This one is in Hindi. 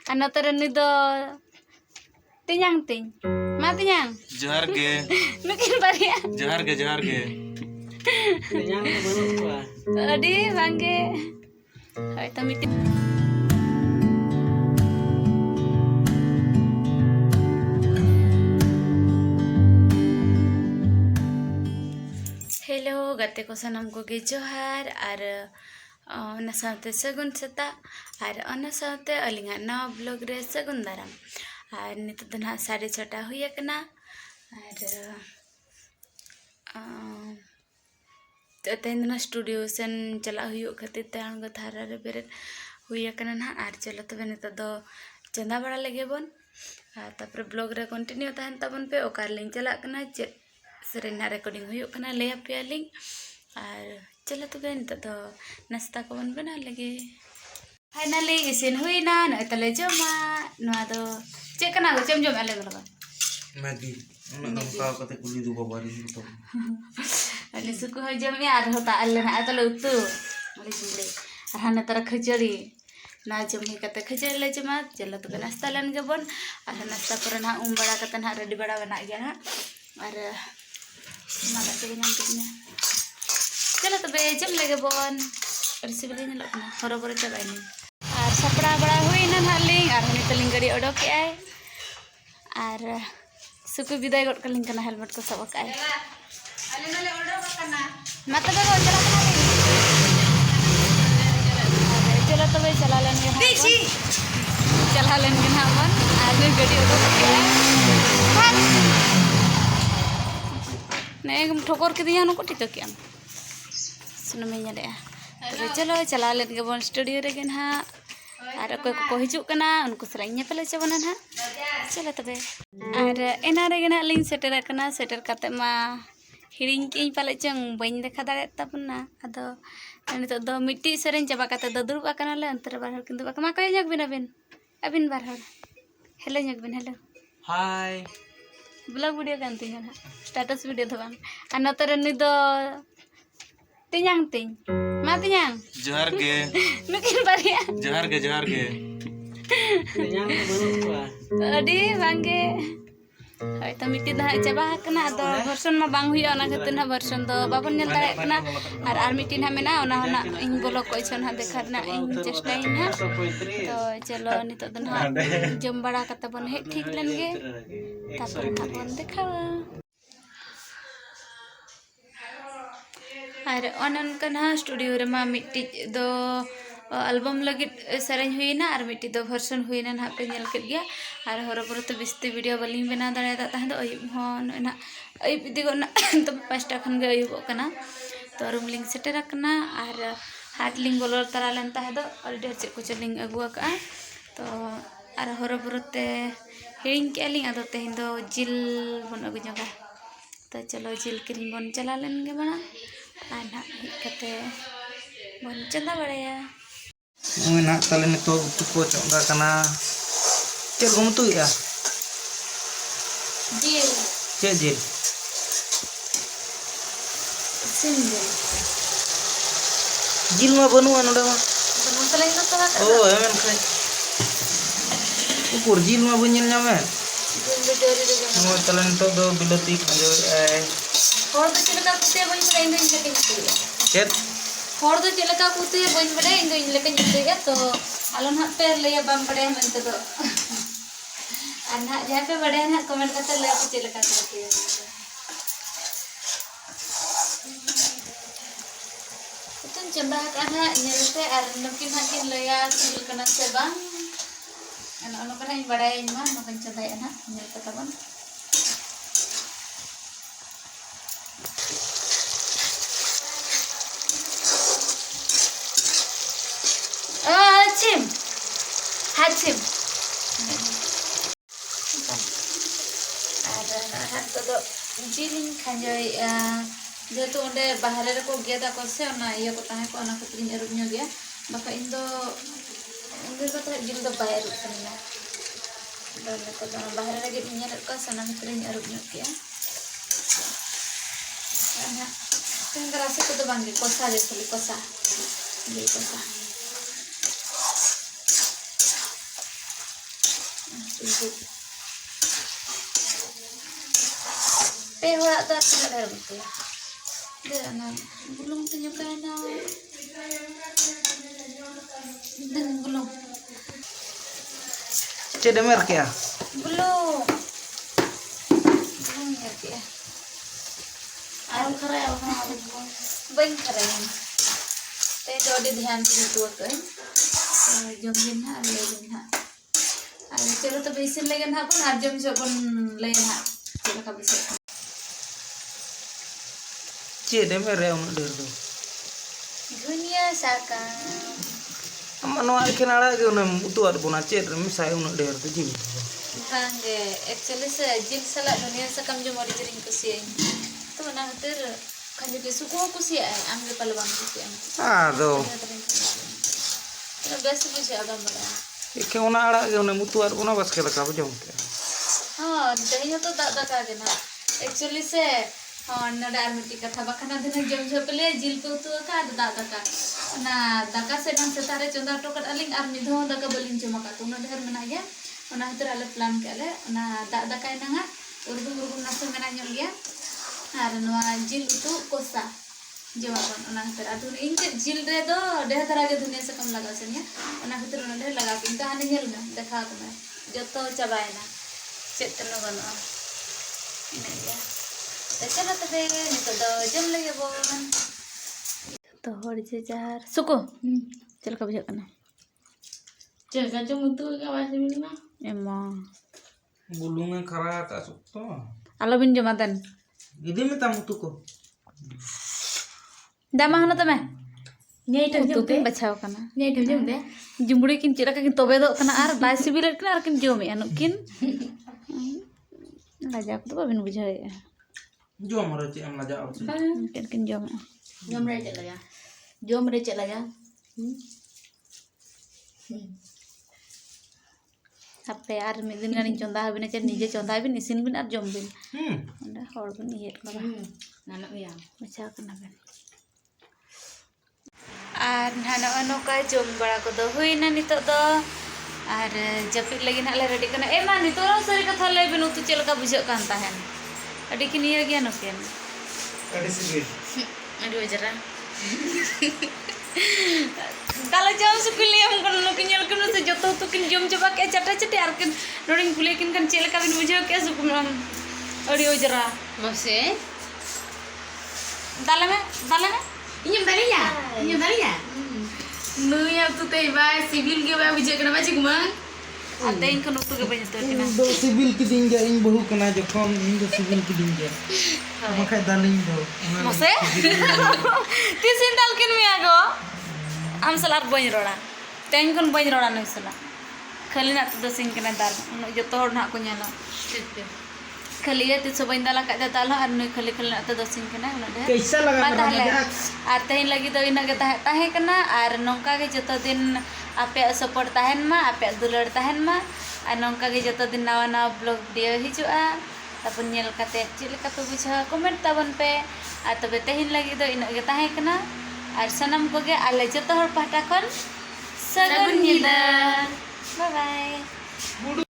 Anotar ni do tinyang ting. Ma tinyang. Johar ge. Nukin baria. Johar ge. Tinyang banyak gua. Adi bangge. Hai tami. Hello, gate ko sanam ko ge johar ar ona saute sagun seta ar ona saute alinga na vlog re sagun daram ar nit do na 6:30 huya kana ar तेन ना स्टूडियो सेन चला हुई खातिर ते आंग थारा रे बेरे हुई kana ना ar चलो तबे नित दो चंदा बड़ा लगे बन तापर ब्लॉग रे कंटिन्यू तहन तबन पे ओकार लिंक चला kana चे सेरेना रिकॉर्डिंग हुई kana ले पे लिंक और चलो तबे नित दो नाश्ता को बन बना लगे फाइनली इसिन हुई ना न तले जमा नवा दो चे kana गो जम आले लगा मैगी उन का कते कुली दु बाबारी तो अली सुकु हो जम यार होता अल्ले ना तले उतु अली जुले रहने तरह खिचड़ी ना जम ही कते खिचड़ी ले जमा चलो तो नाश्ता लेन के बन और नाश्ता पर ना बड़ा कते ना रेडी बड़ा बना गया ना और माला के नाम कितने चलो तो बे जम लगे बन और सिबली ने लगना बरोबर चबाई नहीं और सपड़ा बड़ा हुई ना हालिंग और हनी तलिंग गड़ी ओडो के आए और सुकु विदाई गट कलिंग कना हेलमेट को सब आए अले नले ओडो कना मत दो चला कना चलो तो भाई चला लेंगे देखी चला लेंगे ना मन आज गाड़ी ओडो के नहीं हम ठोकर के दिया नको टिक के सुन में ले तो चलो चला लेंगे बन स्टूडियो रे ना और कोई को हिजू कना उनको सलाइने पले चबना ना चलो तबे और एना रे ना लिंक सेटर कना सेटर करते मा हिरिंग के पाले चंग बइन देखा दाड़े तबना अदो नित दो मिट्टी सेरेन चाबा कते दो दुरुब आकना ले अंतर बाहर किंतु मा कोय जग बिन अबिन बाहर हेलो जग बिन हेलो हाय ब्लॉग वीडियो कांती है स्टेटस वीडियो धबान और नतर नि दो तिन्यांग तिन मा तिन्यांग johar ge. नुकिन बारिया Johar ge. Tinyang banyak gua. अडी बांगे हाय त मिट्टी दा चाबा कना दो वर्षन मा बांग हुई ओना खातिर ना वर्षन दो बाबन नेल दाड़े कना और मिट्टी ना मेना ओना होना इन बोलो कोई छन हा देखा ना इन चेष्टा इन हा तो चलो नित दन हा जम बड़ा कत बन हे ठीक लनगे तापर ना बन देखावा और अनन कना स्टूडियो रे मा मिट्टी दो एल्बम लगे सेरेंज हुईना और मिट्टी दो वर्षन हुईना ना पे नेल के गया और हरबर तो बिस्ती वीडियो बलिंग बना दाड़ा तहन दो अयुब हन ना अयुब इदी गना तो 5टा खन गे अयुब कना तो रूम लिंक सेटर कना और हाट लिंक बोलर तरा लेन तह दो और डेर चे कुछ लिंक अगुआ का तो और हरबर ते हिरिंग के लिंक अदो तेहिन दो जिल बन अगु जगा तो चलो जिल किरिंग बन चला लेन गे बना और ना कते बन चंदा बड़ाया ना तले नितो उतु को चंगा कना चल गम तु या जिल चे जिल सिंगल जिल मा बनुआ नोडे मा बनु तले तो ओ एमन खाय उपुर जिल मा बन ᱧᱟᱢᱮ जिल वीडियो रे जमा mo tale nito do bilati khajo हर तो चिलका कुते बन बड़े इन लेके निकलिया chet हर तो चिलका कुते बन बड़े इन लेके निकलिया तो आलो ना पे लया बम बड़े मन तो अन्ना जहां पे बड़े ना कमेंट करते ले के चिलका करते तुम चंदा का ना नेलते और नमकीन हाकिन लया चिलकना से बांग अन कना इन बड़े इन मा नकन चंदा ना नेलते तबन Hacim, hacim. Ada todo jiling kanjoi जेतु ओंडे बाहरे रे को गेदा को से ओना इया को ताहे को ओना खतरी अरुब न्यो गया बाका इन दो तो जिल दो बाहर उतरना दो को बाहरे रे गे इन्या को सना खतरी अरुब न्यो गया ana tengah rasa ko do bangi kosa je soli kosa ये कोसा Pe horak tu aku nak dalam tu. Dia nak belum tunjukkan dah. Dan belum. Cek demer kya? Belum. Belum ya dia. Alam keren orang bang keren. Tapi ada ध्यान से तो kan. Jom din ha, le din ha. Chalo to besin lagi ha pun ar jom so pun le ha. Chalo ka bisa. Cek demer ya unuk der tu. Dunia saka. Ama no ikan ada ke unuk utu ada pun cek demer saya unuk der tu jim. Bangge, actually se jil salat dunia sakam jom ori jering kusian. Tu na ter kan juga suku kusian, ambil palwan kusian. Aduh. Terus biasa kusian agam bala. Ikan una ada ke unuk utu ada pun bas kela kau jom kya. हाँ दही तो दादा का देना एक्चुअली से हाँ नडा मिट्टी का था बखना देना जम झपले जिल पे तो का दादा का ना दाका से ना सेतारे चंदा टोकट अलिंग आर मिधो दाका बलिंग जमा का तो ना ढेर मना गया ना हतर आले प्लान के ना दादा का ना उर्दू उर्दू नासे मना ñol गया आर नवा जिल तो कोसा जमा kon ना हतर अदुन इन जिल रे दो ढेर तरह के दुनिया से कम लगा सेनिया ना हतर ना ढेर लगा किंतु हाने ñel में देखा को मैं जतो चबायना चेत न बनो ina ya चलो तो दे नितो दो जम लगे बोन तो हर जे जार सुको चल का बुझा कना चल का जो मुतु का वासे बिना एमा Bulungnya kara tak sukto. आलो बिन जमातन Gede mi tamu tu ko. दामा हनो तमे नहीं तो तो जम किन बचाव कना नहीं तो जम दे जुमड़ी किन चिरा किन तोबे दो कना आर बाय सिबिल कना आर किन जोमे अनुकिन लाजा को तो बाबिन बुझाए Jo mara cek am laja au. किन जोमे जम रे चला जा जम रे चला जा hape ar midin ganin chonda habin चे निजे चonda habin isin bin ar jom bin Hmm. anda hor bin iet laba Nanak या baca kena bin ar hano ano ka jom bara ko do huina nito do ar japit lagi nak le ready kana ma nito lo sari katha le bin utu chel ka bujak kan tahen adi kin iya gya no ken Ada sigit. adi wajara kalau jam sukuliam kan no kinyal kan se joto tu kin jom coba ke chata chate ar kin noring kulai kin kan chel ka bin bujak ke sukulam adi wajara मसे dalame इnyam tadi ya nu ya tu teh ba sibil ge ba bije kana ba cigumang ate in kan utu ke banyak tu kena Do sibil kiding ja ing bahu kena jokon ing do sibil kiding ja. Makai daling do. Mose? Tisin dal kin mi ago. Am salar bany roda. Teng kon bany roda no sala. Khali na to sing kena dal. No joto hor na ko nyala. Khali ya ti so bany dala ka da dal ar no khali na to sing kena no de. Kaisa laga Padahal mara ar tehin lagi do ina ge tahe kena ar nongka ge joto din ape support tahen ma ape dular tahen ma ar nongka ge joto din nawa nawa blog video hijua tapun nyel kate chile ka pe buja comment tabon pe ar tobe tehin lagi do ina ge tahe kena ar sanam ko ge ale joto hor pahta kon sagun nyida bye bye